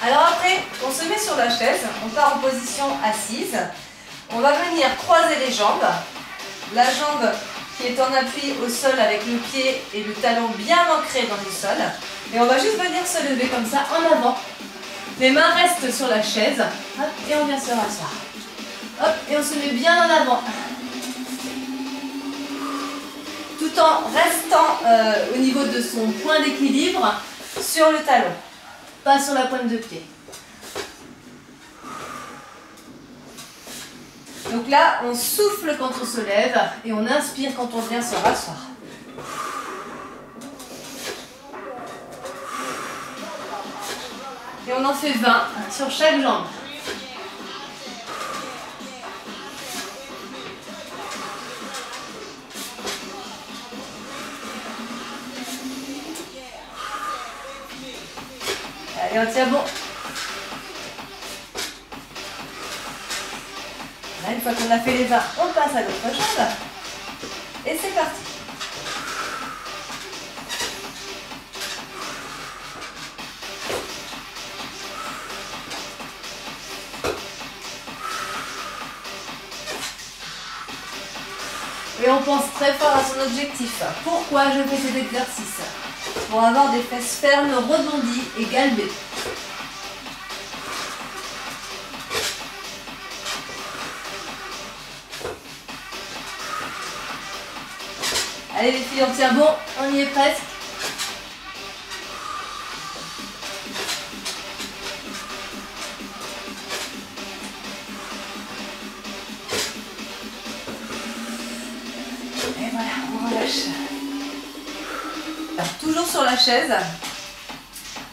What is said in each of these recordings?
Alors après, on se met sur la chaise, on part en position assise. On va venir croiser les jambes. La jambe qui est en appui au sol avec le pied et le talon bien ancré dans le sol. Et on va juste venir se lever comme ça en avant. Les mains restent sur la chaise. Hop, et on vient se rasseoir. Hop, et on se met bien en avant. Tout en restant au niveau de son point d'équilibre sur le talon. Pas sur la pointe de pied. Donc là, on souffle quand on se lève et on inspire quand on vient se rasseoir. Et on en fait 20 sur chaque jambe. Allez, on tient bon. Une fois qu'on a fait les 20, on passe à l'autre jambe. Et c'est parti. Et on pense très fort à son objectif. Pourquoi je fais cet exercice? Pour avoir des fesses fermes, rebondies et galbées. Allez les filles, on tient bon, on y est presque. Et voilà, on relâche. Alors, toujours sur la chaise,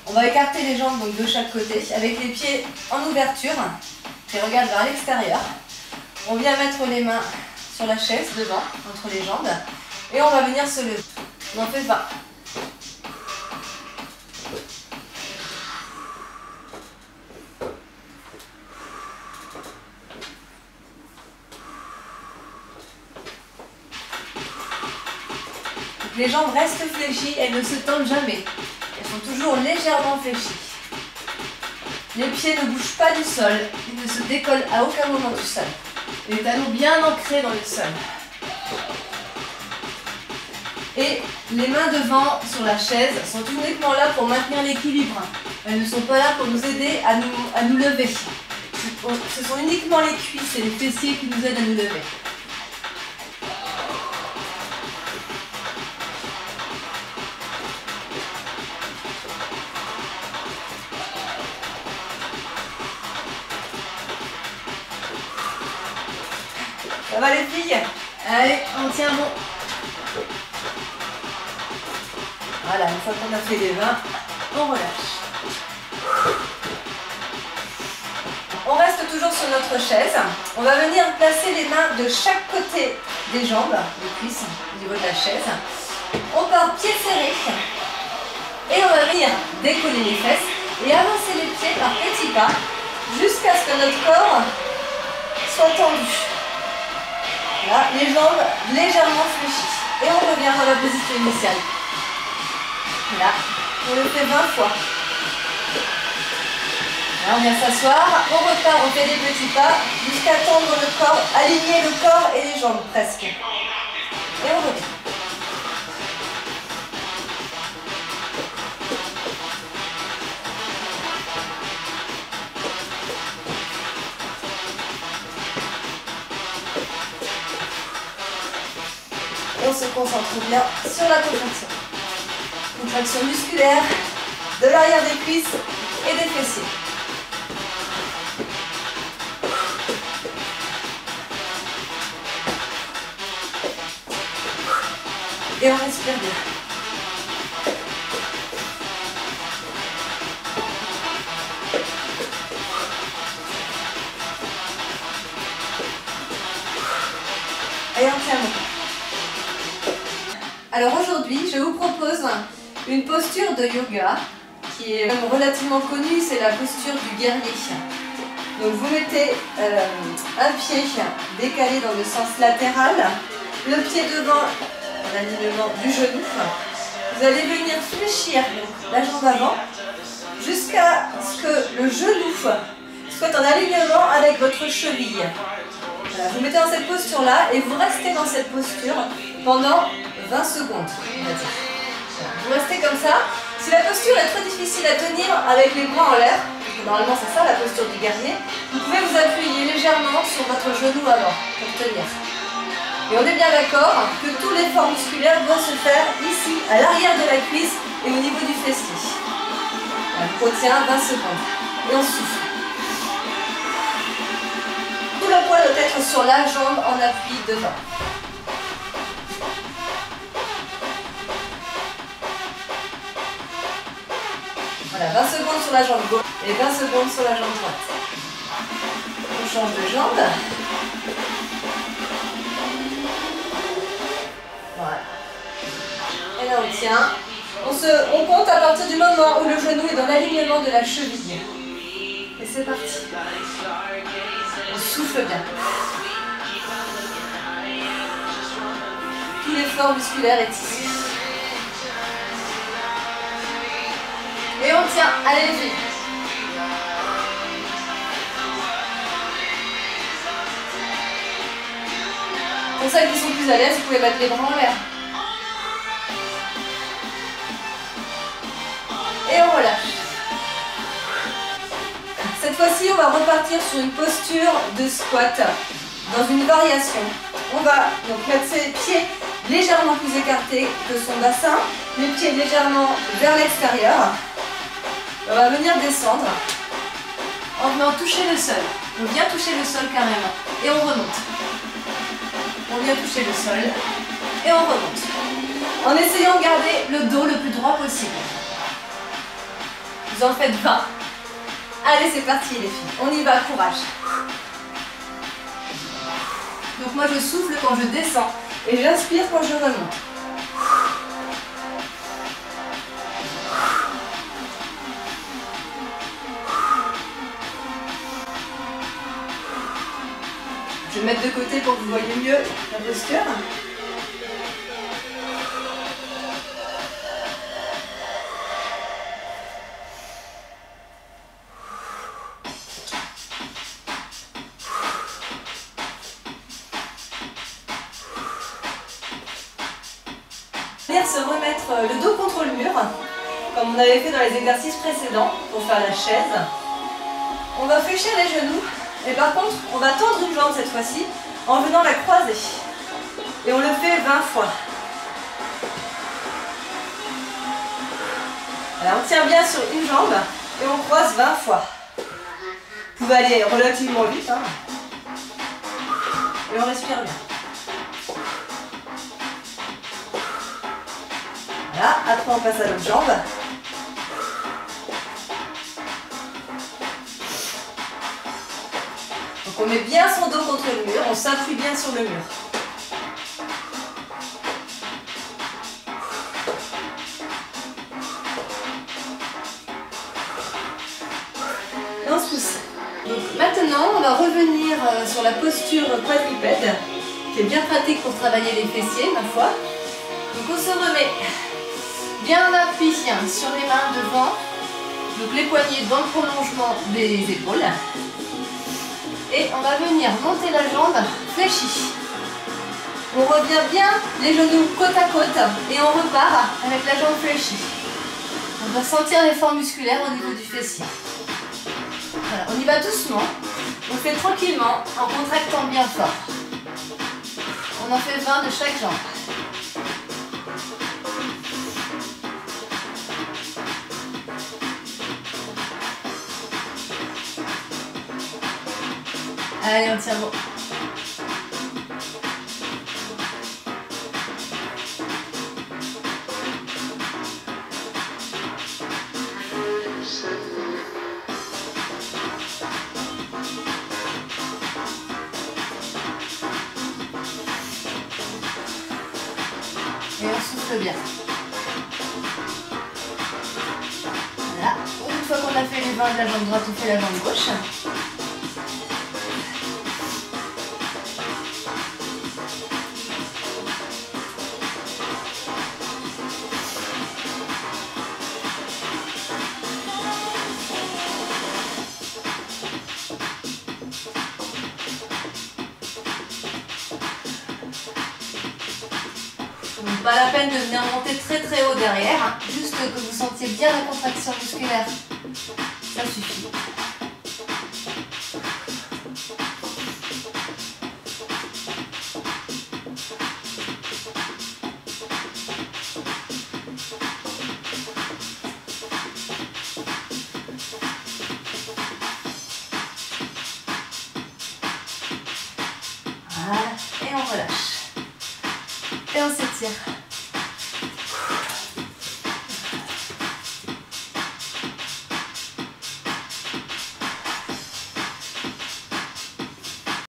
on va écarter les jambes donc, de chaque côté avec les pieds en ouverture. Et regarde vers l'extérieur. On vient mettre les mains sur la chaise devant, entre les jambes. Et on va venir se lever. On en fait 20. Les jambes restent fléchies, elles ne se tendent jamais. Elles sont toujours légèrement fléchies. Les pieds ne bougent pas du sol, ils ne se décollent à aucun moment du sol. Les talons bien ancrés dans le sol. Et les mains devant sur la chaise sont uniquement là pour maintenir l'équilibre. Elles ne sont pas là pour nous aider à nous lever. Ce sont uniquement les cuisses et les fessiers qui nous aident à nous lever. Ça va les filles? Allez, on tient bon. Voilà, une fois qu'on a fait les 20, on relâche. On reste toujours sur notre chaise. On va venir placer les mains de chaque côté des jambes, des cuisses, au niveau de la chaise. On part pieds serrés. Et on va venir décoller les fesses et avancer les pieds par petits pas jusqu'à ce que notre corps soit tendu. Là, les jambes légèrement fléchies. Et on revient dans la position initiale. Là, on le fait 20 fois. Là, on vient s'asseoir, on repart, on fait des petits pas jusqu'à tendre le corps, aligner le corps et les jambes presque. Et on revient. Et on se concentre bien sur la contraction. Contraction musculaire de l'arrière des cuisses et des fessiers. Et on respire bien. Et on tient bon. Alors aujourd'hui, je vous propose une posture de yoga qui est relativement connue, c'est la posture du guerrier. Donc vous mettez un pied décalé dans le sens latéral, le pied devant l'alignement du genou. Vous allez venir fléchir la jambe avant jusqu'à jusqu'à ce que le genou soit en alignement avec votre cheville. Voilà, vous mettez dans cette posture-là et vous restez dans cette posture pendant 20 secondes. On va dire. Voilà, vous restez comme ça. Si la posture est très difficile à tenir avec les bras en l'air, normalement c'est ça la posture du guerrier, vous pouvez vous appuyer légèrement sur votre genou avant pour tenir. Et on est bien d'accord que tout l'effort musculaire doit se faire ici, à l'arrière de la cuisse et au niveau du fessier. On retient 20 secondes et on souffle. Tout le poids doit être sur la jambe en appui devant. Voilà, 20 secondes sur la jambe gauche et 20 secondes sur la jambe droite. On change de jambe. Voilà. Et là on tient. On compte à partir du moment où le genou est dans l'alignement de la cheville. Et c'est parti. On souffle bien. Tout l'effort musculaire est ici. Et on tient. Allez les filles. Pour celles qui sont plus à l'aise, vous pouvez mettre les bras en l'air. Et on relâche. Cette fois-ci, on va repartir sur une posture de squat dans une variation. On va donc mettre ses pieds légèrement plus écartés que son bassin, les pieds légèrement vers l'extérieur. On va venir descendre en venant toucher le sol. On vient toucher le sol carrément et on remonte. On vient toucher le sol et on remonte. En essayant de garder le dos le plus droit possible. Vous en faites 20. Allez, c'est parti les filles. On y va, courage. Donc moi je souffle quand je descends et j'inspire quand je remonte. Je vais mettre de côté pour que vous voyez mieux la posture. Se remettre le dos contre le mur, comme on avait fait dans les exercices précédents pour faire la chaise. On va fléchir les genoux et par contre on va tendre une jambe cette fois-ci en venant la croiser. Et on le fait 20 fois. Alors on tient bien sur une jambe et on croise 20 fois. Vous pouvez aller relativement vite. Hein. Et on respire bien. Voilà, après on passe à l'autre jambe. Donc on met bien son dos contre le mur, on s'appuie bien sur le mur. Et on se pousse. Donc maintenant on va revenir sur la posture quadrupède, qui est bien pratique pour travailler les fessiers, ma foi. Donc on se remet bien en appui sur les mains devant, donc les poignets dans le prolongement des épaules. Et on va venir monter la jambe fléchie. On revient bien les genoux côte à côte et on repart avec la jambe fléchie. On va sentir l'effort musculaire au niveau du fessier. Voilà, on y va doucement. On fait tranquillement en contractant bien fort. On en fait 20 de chaque jambe. Allez, on tient bon. Et on souffle bien. Voilà. Une fois qu'on a fait les 20 de la jambe droite, on fait la jambe gauche. Pas la peine de venir monter très très haut derrière, hein. Juste que vous sentiez bien la contraction musculaire. Ça suffit. Voilà, et on relâche. Et on s'étire.